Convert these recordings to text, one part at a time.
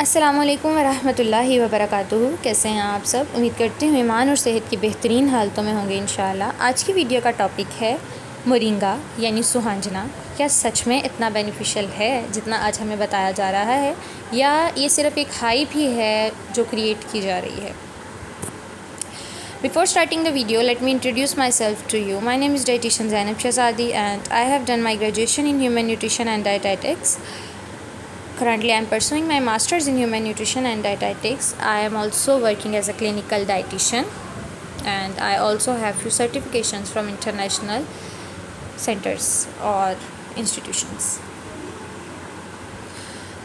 अस्सलामुअलैकुम वरहमतुल्लाहि वबरकातुहू। कैसे हैं आप सब? उम्मीद करती हूँ ईमान और सेहत की बेहतरीन हालतों में होंगे इंशाअल्लाह। आज की वीडियो का टॉपिक है मोरिंगा यानी सुहांजना। क्या सच में इतना बेनिफिशियल है जितना आज हमें बताया जा रहा है, या ये सिर्फ़ एक हाइप ही है जो क्रिएट की जा रही है? Before starting the video, let me introduce myself to you. My name is Dietitian Zainab Shahzadi and I have done my graduation in Human Nutrition and Dietetics. Currently, I am pursuing my Masters in Human Nutrition and Dietetics. I am also working as a clinical dietitian and I also have few certifications from international centers or institutions.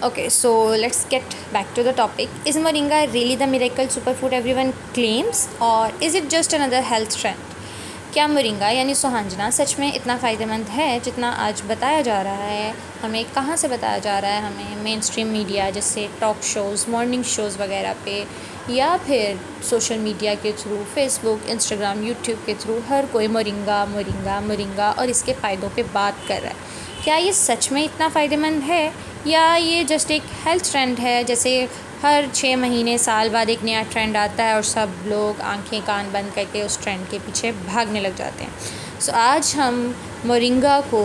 Okay, so let's get back to the topic. Is moringa really the miracle superfood everyone claims, or is it just another health trend? क्या moringa यानी सुहांजना सच में इतना फ़ायदेमंद है जितना आज बताया जा रहा है? हमें कहाँ से बताया जा रहा है? हमें मेन स्ट्रीम मीडिया जैसे टॉक शोज़, मॉर्निंग शोज़ वगैरह पे, या फिर सोशल मीडिया के थ्रू, फेसबुक, इंस्टाग्राम, यूट्यूब के थ्रू हर कोई मोरिंगा मोरिंगा मोरिंगा और इसके फ़ायदों पे बात कर रहा है। क्या ये सच में इतना फ़ायदेमंद है, या ये जस्ट एक हेल्थ ट्रेंड है? जैसे हर 6 महीने साल बाद एक नया ट्रेंड आता है और सब लोग आंखें कान बंद करके उस ट्रेंड के पीछे भागने लग जाते हैं। सो आज हम मोरिंगा को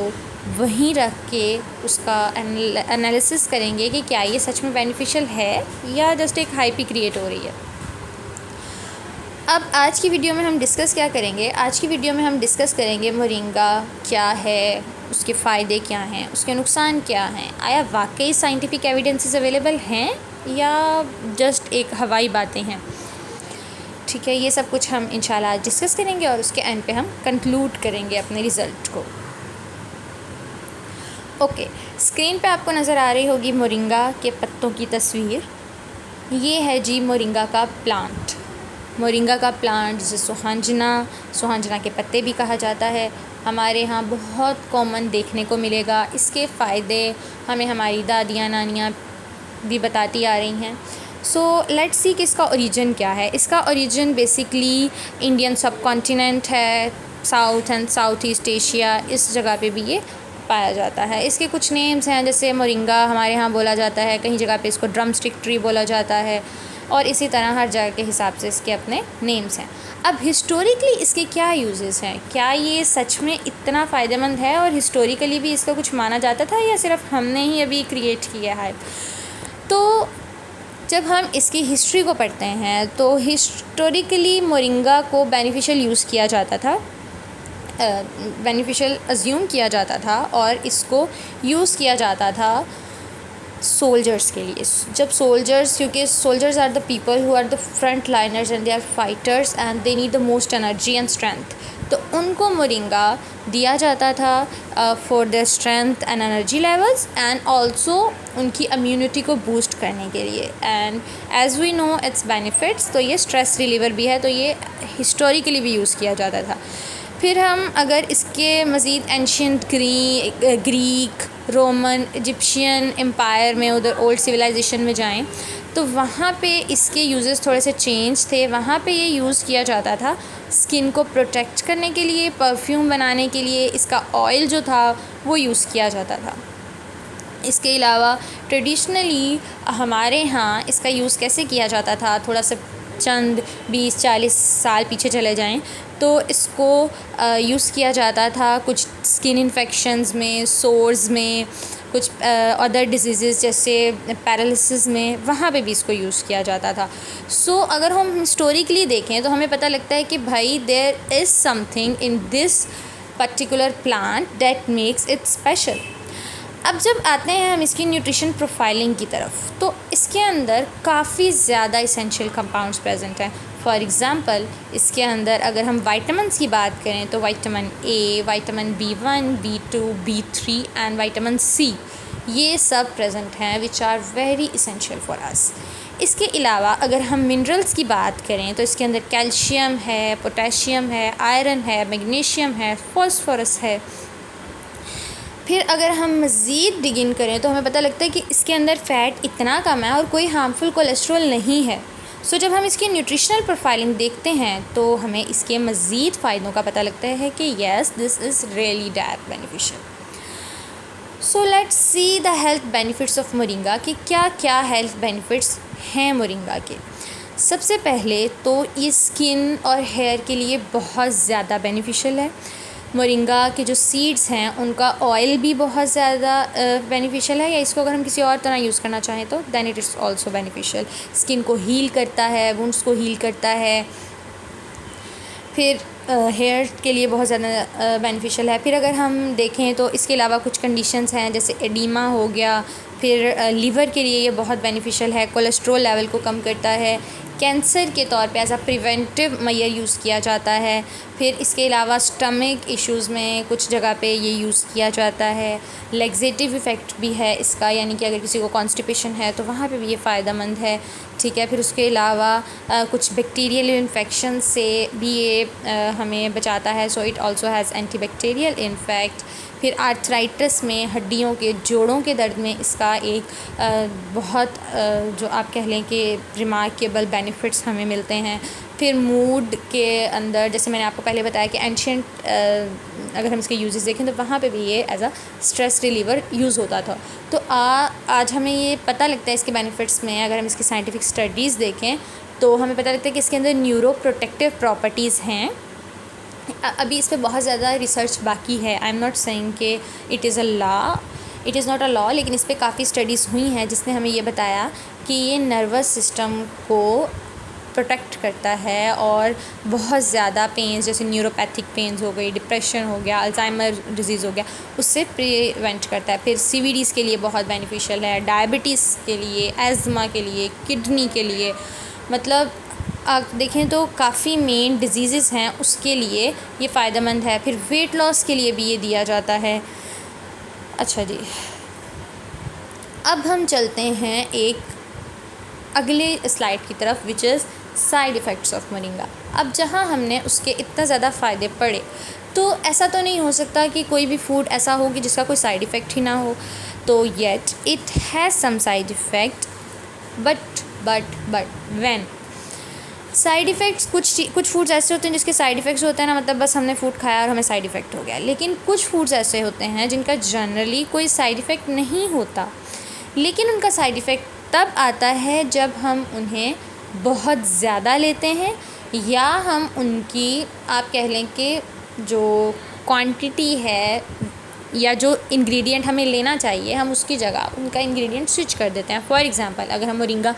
वहीं रख के उसका एनालिसिस करेंगे कि क्या ये सच में बेनिफिशियल है या जस्ट एक हाइप ही क्रिएट हो रही है। अब आज की वीडियो में हम डिस्कस क्या करेंगे? आज की वीडियो में हम डिस्कस करेंगे मोरिंगा क्या है, उसके फ़ायदे क्या हैं, उसके नुकसान क्या हैं, आया वाकई साइंटिफिक एविडेंसेस अवेलेबल हैं या जस्ट एक हवाई बातें हैं। ठीक है, ये सब कुछ हम इंशाल्लाह आज डिस्कस करेंगे और उसके एंड पे हम कंक्लूड करेंगे अपने रिज़ल्ट को। ओके, स्क्रीन पे आपको नज़र आ रही होगी मोरिंगा के पत्तों की तस्वीर। ये है जी मोरिंगा का प्लांट। मोरिंगा का प्लांट जिसे सुहांजना के पत्ते भी कहा जाता है, हमारे यहाँ बहुत कॉमन देखने को मिलेगा। इसके फ़ायदे हमें हमारी दादियाँ नानियाँ भी बताती आ रही हैं। सो लेट्स सी कि इसका ओरिजिन क्या है। इसका ओरिजिन बेसिकली इंडियन सब कॉन्टिनेंट है, south and south east Asia, इस जगह पे भी ये पाया जाता है। इसके कुछ नेम्स हैं, जैसे मोरिंगा हमारे यहाँ बोला जाता है, कहीं जगह पे इसको ड्रम स्टिक ट्री बोला जाता है, और इसी तरह हर जगह के हिसाब से इसके अपने नेम्स हैं। अब हिस्टोरिकली इसके क्या यूजेस हैं? क्या ये सच में इतना फ़ायदेमंद है और हिस्टोरिकली भी इसका कुछ माना जाता था, या सिर्फ हमने ही अभी क्रिएट किया है? तो जब हम इसकी हिस्ट्री को पढ़ते हैं तो हिस्टोरिकली मोरिंगा को बेनिफिशियल यूज़ किया जाता था, बेनिफिशियल अज्यूम किया जाता था, और इसको यूज़ किया जाता था सोल्जर्स के लिए। जब सोल्जर्स, क्योंकि soldiers are the people who are the front liners and they are fighters and they need the most energy and strength, तो उनको मोरिंगा दिया जाता था for their strength and energy levels, and also उनकी immunity को boost करने के लिए। And as we know its benefits, तो ये स्ट्रेस रिलीवर भी है, तो ये हिस्टोरिकली भी यूज़ किया जाता था। फिर हम अगर इसके मज़ीद ancient Greek, Roman, Egyptian empire में, उधर ओल्ड सिविलाइजेशन में जाएं, तो वहाँ पे इसके यूजेस थोड़े से चेंज थे। वहाँ पे ये यूज़ किया जाता था स्किन को प्रोटेक्ट करने के लिए, परफ्यूम बनाने के लिए इसका ऑयल जो था वो यूज़ किया जाता था। इसके अलावा ट्रेडिशनली हमारे यहाँ इसका यूज़ कैसे किया जाता था, थोड़ा सा चंद 20-40 साल पीछे चले जाएं तो इसको यूज़ किया जाता था कुछ स्किन इन्फेक्शंस में, सोर्स में, कुछ अदर डिजीज़ जैसे पैरालिसिस में, वहाँ पे भी इसको यूज़ किया जाता था। सो अगर हम हिस्टोरिकली देखें तो हमें पता लगता है कि भाई there is something in this particular plant that makes it special. अब जब आते हैं हम इसकी न्यूट्रिशन प्रोफाइलिंग की तरफ, तो इसके अंदर काफ़ी ज़्यादा इसेंशियल कंपाउंड्स प्रेजेंट हैं। फॉर एग्ज़ाम्पल, इसके अंदर अगर हम वाइटामिन्स की बात करें तो vitamin A, vitamin B1, B2, B3 एंड विटामिन C, ये सब प्रेजेंट हैं which are very essential for us. इसके अलावा अगर हम मिनरल्स की बात करें तो इसके अंदर कैल्शियम है, पोटेशियम है, आयरन है, मैग्नीशियम है, फॉस्फोरस है। फिर अगर हम मज़ीद डिगिन करें तो हमें पता लगता है कि इसके अंदर फ़ैट इतना कम है और कोई हार्मफुल कोलेस्ट्रॉल नहीं है। सो जब हम इसकी न्यूट्रिशनल प्रोफाइलिंग देखते हैं तो हमें इसके मज़ीद फ़ायदों का पता लगता है कि yes this is really that beneficial. So let's see the health benefits of moringa कि क्या क्या हेल्थ बेनिफिट्स हैं मोरिंगा के। सबसे पहले तो ये स्किन और हेयर के लिए बहुत ज़्यादा बेनिफिशियल है। मोरिंगा के जो सीड्स हैं उनका ऑयल भी बहुत ज़्यादा बेनिफिशियल है, या इसको अगर हम किसी और तरह यूज़ करना चाहें तो then it is also beneficial. Skin को हील करता है, वुंड्स को हील करता है। फिर हेयर के लिए बहुत ज़्यादा बेनिफिशियल है। फिर अगर हम देखें तो इसके अलावा कुछ कंडीशंस हैं जैसे एडिमा हो गया। फिर लीवर के लिए ये बहुत बेनिफिशियल है, कोलेस्ट्रॉल लेवल को कम करता है, कैंसर के तौर पे as a preventive measure use किया जाता है। फिर इसके अलावा स्टमक इश्यूज़ में कुछ जगह पे ये यूज़ किया जाता है। लेग्जेटिव इफ़ेक्ट भी है इसका, यानी कि अगर किसी को कॉन्स्टिपेशन है तो वहाँ पे भी ये फ़ायदेमंद है। ठीक है। फिर उसके अलावा कुछ बैक्टीरियल इन्फेक्शन से भी ये हमें बचाता है, so it also has antibacterial infect. फिर आर्थराइटिस में, हड्डियों के जोड़ों के दर्द में इसका एक बहुत जो आप कह लें कि रिमार्केबल बेनिफिट्स हमें मिलते हैं। फिर मूड के अंदर जैसे मैंने आपको पहले बताया कि एंशियंट अगर हम इसके यूजेस देखें तो वहाँ पे भी ये as a stress reliever use होता था। तो आज हमें ये पता लगता है इसके बेनिफिट्स में, अगर हम इसकी साइंटिफिक स्टडीज़ देखें तो हमें पता लगता है कि इसके अंदर न्यूरो प्रोटेक्टिव प्रॉपर्टीज़ हैं। अभी इस पर बहुत ज़्यादा रिसर्च बाकी है। आई एम नॉट सेइंग कि it is not a law, लेकिन इस पर काफ़ी स्टडीज़ हुई हैं जिसने हमें ये बताया कि ये नर्वस सिस्टम को प्रोटेक्ट करता है और बहुत ज़्यादा पेन्स जैसे न्यूरोपैथिक पेन्स हो गई, डिप्रेशन हो गया, अल्जाइमर डिजीज़ हो गया, उससे प्रिवेंट करता है। फिर CVDs के लिए बहुत बेनिफिशियल है, डायबिटीज़ के लिए, एज़मा के लिए, किडनी के लिए, मतलब आप देखें तो काफ़ी मेन डिजीज़ हैं उसके लिए ये फ़ायदेमंद है। फिर वेट लॉस के लिए भी ये दिया जाता है। अच्छा जी, अब हम चलते हैं एक अगले स्लाइड की तरफ which is side effects of moringa. अब जहाँ हमने उसके इतना ज़्यादा फ़ायदे पढ़े तो ऐसा तो नहीं हो सकता कि कोई भी फूड ऐसा हो कि जिसका कोई साइड इफ़ेक्ट ही ना हो। तो yet it has some side effect, but when side effects, कुछ फूड्स ऐसे होते हैं जिसके साइड इफ़ेक्ट्स होते हैं ना, मतलब बस हमने फूड खाया और हमें साइड इफ़ेक्ट हो गया। लेकिन कुछ फूड्स ऐसे होते हैं जिनका जनरली कोई साइड इफ़ेक्ट नहीं होता, लेकिन उनका साइड इफ़ेक्ट तब आता है जब हम उन्हें बहुत ज़्यादा लेते हैं, या हम उनकी आप कह लें कि जो क्वांटिटी है या जो इंग्रेडिएंट हमें लेना चाहिए हम उसकी जगह उनका इंग्रेडिएंट स्विच कर देते हैं। फॉर एग्ज़ाम्पल, अगर हम मोरिंगा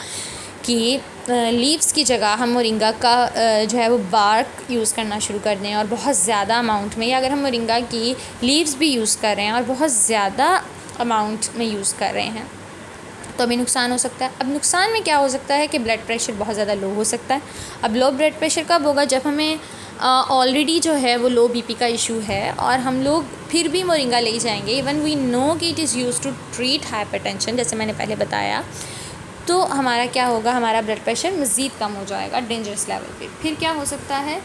की लीव्स की जगह हम मोरिंगा का जो है वो बार्क यूज़ करना शुरू कर दें और बहुत ज़्यादा अमाउंट में, या अगर हम मोरिंगा की लीव्स भी यूज़ कर रहे हैं और बहुत ज़्यादा अमाउंट में यूज़ कर रहे हैं तो अभी नुकसान हो सकता है। अब नुकसान में क्या हो सकता है कि ब्लड प्रेशर बहुत ज़्यादा लो हो सकता है। अब लो ब्लड प्रेशर कब होगा? जब हमें ऑलरेडी जो है वो लो BP का इशू है और हम लोग फिर भी मोरिंगा ले जाएंगे, इवन वी नो कि it is used to treat hypertension, जैसे मैंने पहले बताया, तो हमारा क्या होगा, हमारा ब्लड प्रेशर मज़ीद कम हो जाएगा डेंजरस लेवल पे। फिर क्या हो सकता है,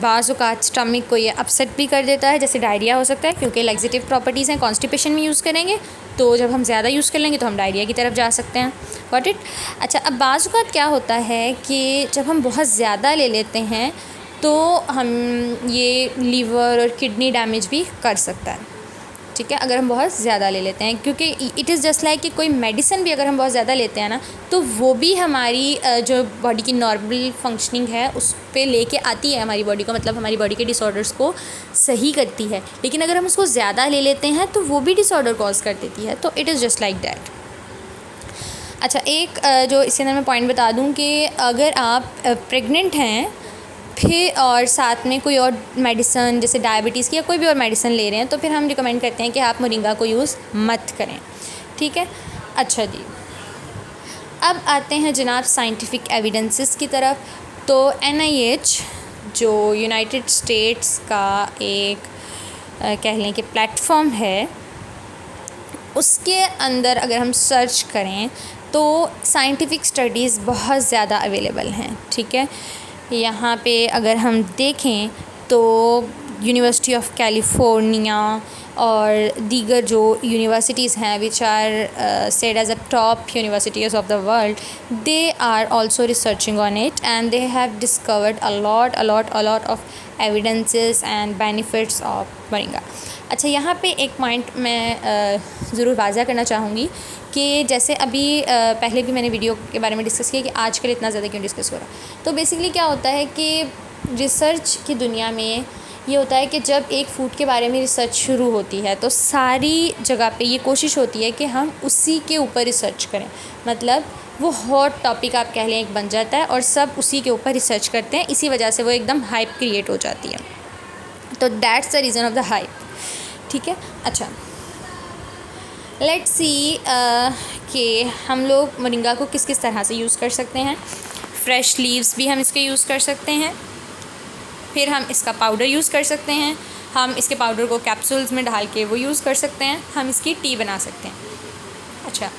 बाज़ औक़ात स्टमक को ये अपसेट भी कर देता है, जैसे डायरिया हो सकता है, क्योंकि लैक्सेटिव प्रॉपर्टीज़ हैं। कॉन्स्टिपेशन में यूज़ करेंगे तो जब हम ज़्यादा यूज़ कर लेंगे तो हम डायरिया की तरफ जा सकते हैं। Got it? अच्छा, अब बाज़ औक़ात क्या होता है कि जब हम बहुत ज़्यादा ले लेते हैं तो हम ये लीवर और किडनी डैमेज भी कर सकता है। ठीक है, अगर हम बहुत ज़्यादा ले लेते हैं, क्योंकि इट इज़ जस्ट लाइक कि कोई मेडिसिन भी अगर हम बहुत ज़्यादा लेते हैं ना तो वो भी हमारी जो बॉडी की नॉर्मल फंक्शनिंग है उस पे लेके आती है हमारी बॉडी को, मतलब हमारी बॉडी के डिसऑर्डर्स को सही करती है। लेकिन अगर हम उसको ज़्यादा ले लेते हैं तो वो भी डिसऑर्डर कॉज कर देती है। तो it is just like that. अच्छा, एक जो इसके अंदर मैं पॉइंट बता दूँ कि अगर आप प्रेग्नेंट हैं फिर और साथ में कोई और मेडिसन जैसे डायबिटीज़ की या कोई भी और मेडिसिन ले रहे हैं तो फिर हम रिकमेंड करते हैं कि आप मोरिंगा को यूज़ मत करें। ठीक है। अच्छा जी, अब आते हैं जनाब साइंटिफिक एविडेंसेस की तरफ। तो NIH जो यूनाइटेड स्टेट्स का एक कह लें कि प्लेटफॉर्म है, उसके अंदर अगर हम सर्च करें तो साइंटिफिक स्टडीज़ बहुत ज़्यादा अवेलेबल हैं। ठीक है, यहाँ पे अगर हम देखें तो यूनिवर्सिटी ऑफ कैलिफोर्निया और दीगर जो यूनिवर्सिटीज़ हैं which are said as a top universities of the world, they are also researching on it and they have discovered a lot of evidences and benefits of moringa. अच्छा, यहाँ पे एक point मैं ज़रूर वाज़ा करना चाहूँगी कि जैसे अभी पहले भी मैंने वीडियो के बारे में डिस्कस किया कि आजकल इतना ज़्यादा क्यों डिस्कस हो रहा है। तो बेसिकली क्या होता है कि रिसर्च की दुनिया में ये होता है कि जब एक फ़ूड के बारे में रिसर्च शुरू होती है तो सारी जगह पे ये कोशिश होती है कि हम उसी के ऊपर रिसर्च करें, मतलब वो हॉट टॉपिक आप कह लें एक बन जाता है और सब उसी के ऊपर रिसर्च करते हैं, इसी वजह से वो एकदम हाइप क्रिएट हो जाती है। तो that's the reason of the hype, ठीक है। अच्छा, लेट्स सी कि हम लोग मोरिंगा को किस किस तरह से यूज़ कर सकते हैं। फ्रेश लीव्स भी हम इसके यूज़ कर सकते हैं, फिर हम इसका पाउडर यूज़ कर सकते हैं, हम इसके पाउडर को कैप्सूल्स में डाल के वो यूज़ कर सकते हैं, हम इसकी टी बना सकते हैं। अच्छा,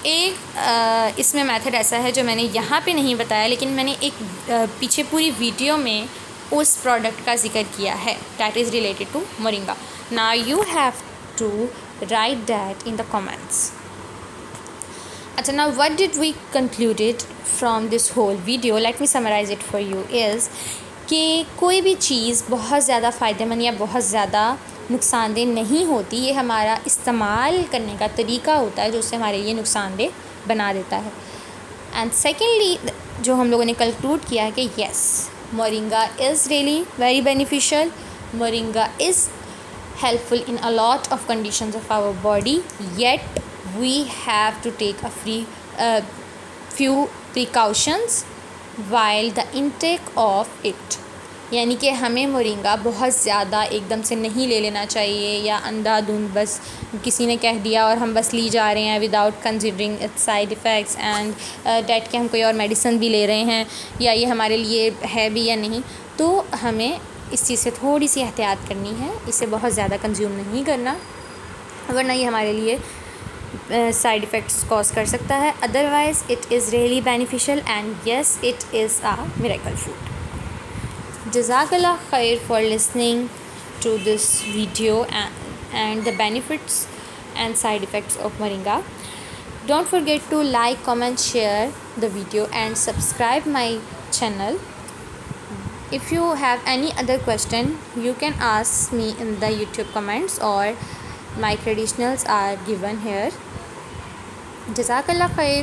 एक इसमें मेथड ऐसा है जो मैंने यहाँ पे नहीं बताया, लेकिन मैंने एक पीछे पूरी वीडियो में उस प्रोडक्ट का जिक्र किया है, that is related to moringa. Now you have to write that in the comments. अच्छा, now what did we concluded from this whole video, let me summarize it for you, is कि कोई भी चीज़ बहुत ज़्यादा फ़ायदेमंद या बहुत ज़्यादा नुकसानदेह नहीं होती, ये हमारा इस्तेमाल करने का तरीका होता है जो उससे हमारे लिए नुकसानदेह बना देता है। एंड सेकेंडली जो हम लोगों ने कंक्लूड किया है कि yes, moringa is really very beneficial, moringa is helpful in a lot of conditions of our body, yet we have to take a few precautions while the intake of it। यानी कि हमें moringa बहुत ज़्यादा एकदम से नहीं ले लेना चाहिए, या अंधाधुंध बस किसी ने कह दिया और हम बस ली जा रहे हैं without considering its side effects and that के हम कोई और मेडिसिन भी ले रहे हैं या ये हमारे लिए है भी या नहीं। तो हमें इस चीज़ से थोड़ी सी एहतियात करनी है, इसे बहुत ज़्यादा कंज्यूम नहीं करना, वरना ये हमारे लिए साइड इफ़ेक्ट्स कॉज कर सकता है। Otherwise it is really beneficial and yes it is a miracle food. जज़ाकल्लाह खैर for listening to this video and the benefits and side effects of moringa. Don't forget to like, comment, share the video and subscribe my channel. If you have any other question, you can ask me in the YouTube comments or my credentials are given here. Jazakallah khair.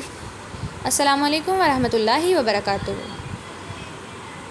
Assalamu alaikum wa rahmatullahi wa barakatuh.